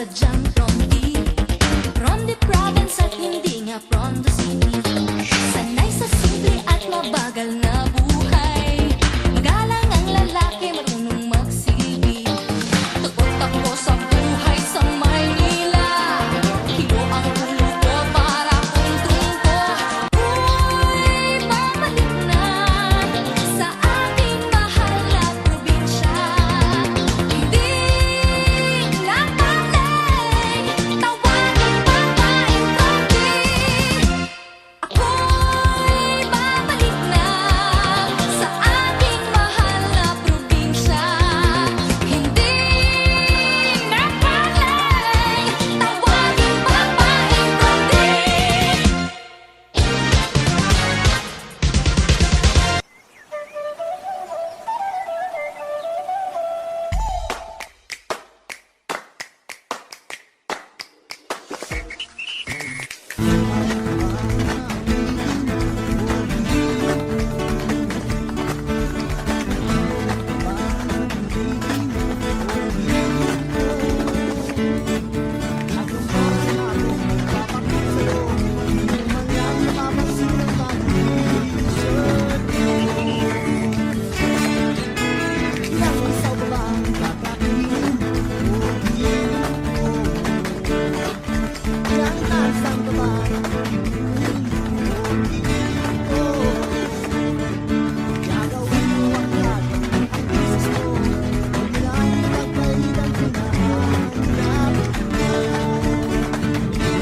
sadyang from the province at hindi nga from the city. Sanay sa simple at mabagal na buhay. Magalang ang lalaki, marunong magsilbi. Takbo-takbo sa buhay sa Maynila. Hilo ang ulo ko para kung tungko. Uy, babalik na sa ating mahal na probinsya. Hindi na balik, tawagin pa ba ikaw? Ako'y babalik na sa ating mahal na probinsya. Hindi na balik, tawagin pa ba ikaw?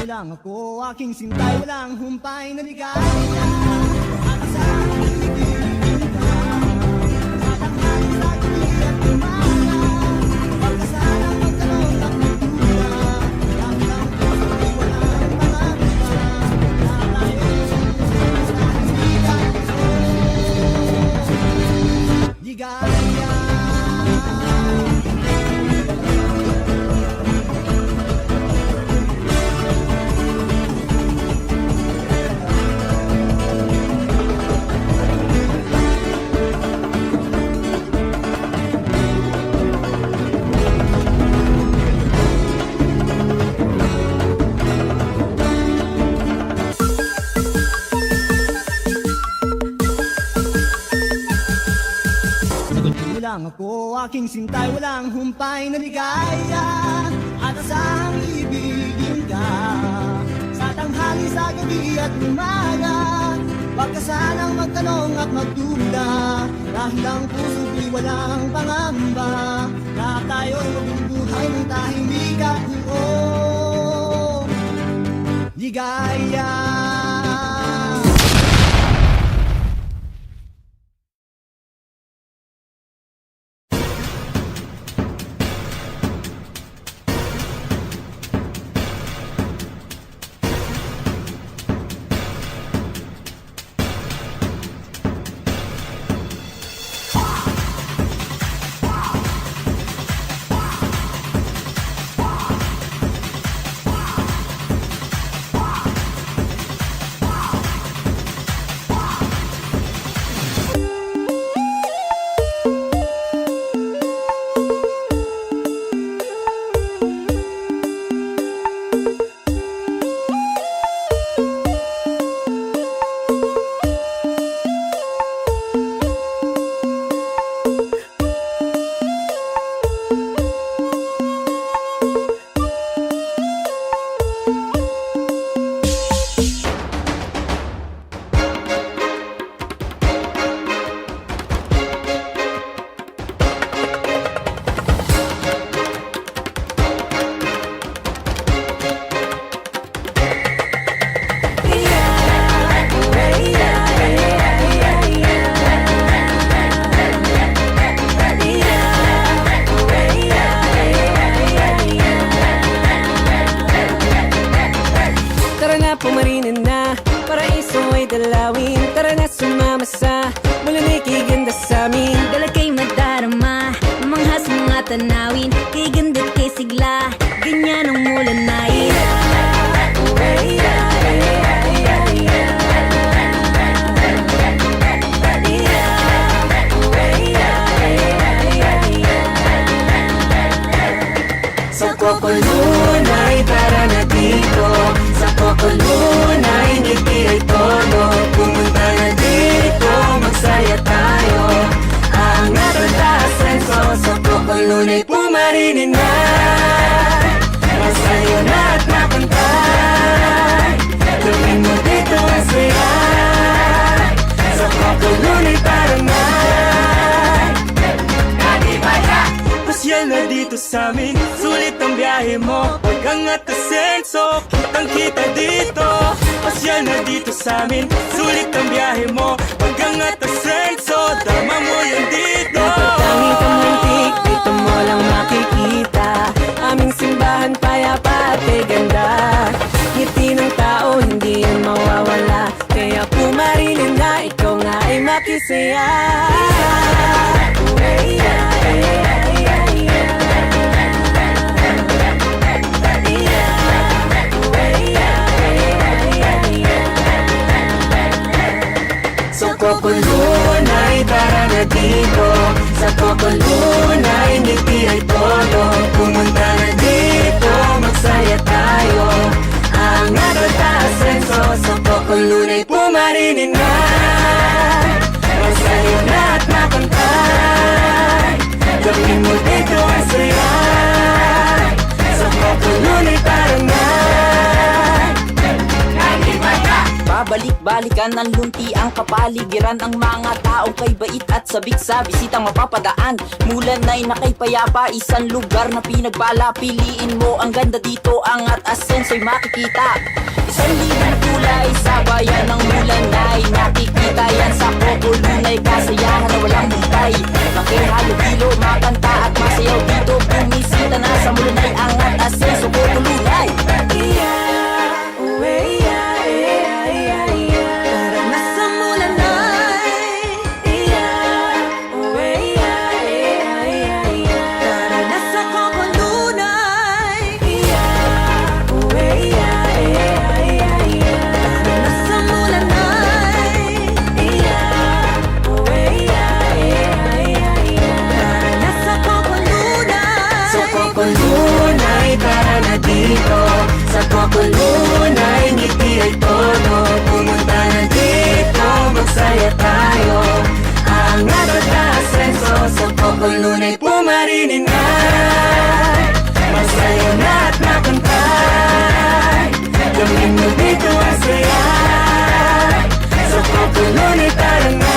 Walang ako, aking sintay, walang humpay na ligaya. At sa ibigin ka, sa tanghali, sa gabi at umaga. Pagkasala, magtanong at magtula, lang lang puso ay walang pangamba. Na tayo sa hasigan ko, ligaya. Walang ako, aking sintay, walang humpay na ligaya. At asahang ibigin ka, sa tanghali, sa gabi at umaga. Huwag ka sanang magtanong at magduda, dahil ang puso'y walang pangamba. Lahat tayo'y mabubuhay ng tahimik at buo ligaya. Lunay pumarinin na, masayo na at mapantay. Gawin mo dito ang saya, sa Lunay tara na. Pasyal na dito sa'min, sulit ang biyahe mo. Huwag kang atasenso, kitang kita dito. Pasyal na dito sa'min, sulit ang biyahe mo. Huwag kang atasenso, tama mo yan dito. Napatanging kamantik, dito mo lang makikita. Aming simbahan payapa at may ganda. Ngiti ng tao, hindi yan mawawala. Kaya pumarinin na, ikaw nga ay makisaya. Sa Lunay, tara na dito. Sa Lunay, ngiti ay todo. Pumunta na dito, magsaya tayo. Angat at asenso, sa Lunay, pumarinin na. Masayo na at mapantay. Gawin mo dito ang saya, sa Lunay, tara na. Babalik-balikan ng lunti ang kapaligiran. Ang mga taong kay bait at sabik sa bisitang mapapadaan. Mulan na'y nakaypayapa, isang lugar na pinagbala. Piliin mo ang ganda dito, angat asenso'y makikita. Isang libong kulay sa bayan ng Mulanay. Nakikita yan sa Lunay, kasayahan na walang hintay. Makihalo-hilo, makanta at masayaw dito. Bumisita na sa Mulanay, angat asenso Lunay. Lunay, tara na dito. Sa Lunay, ngiti ay todo. Pumunta na dito, magsaya tayo. Angat at asenso, sa Lunay, pumarinin na. Masayo na at mapantay. Gawin mo dito ang saya, sa Lunay, tara na.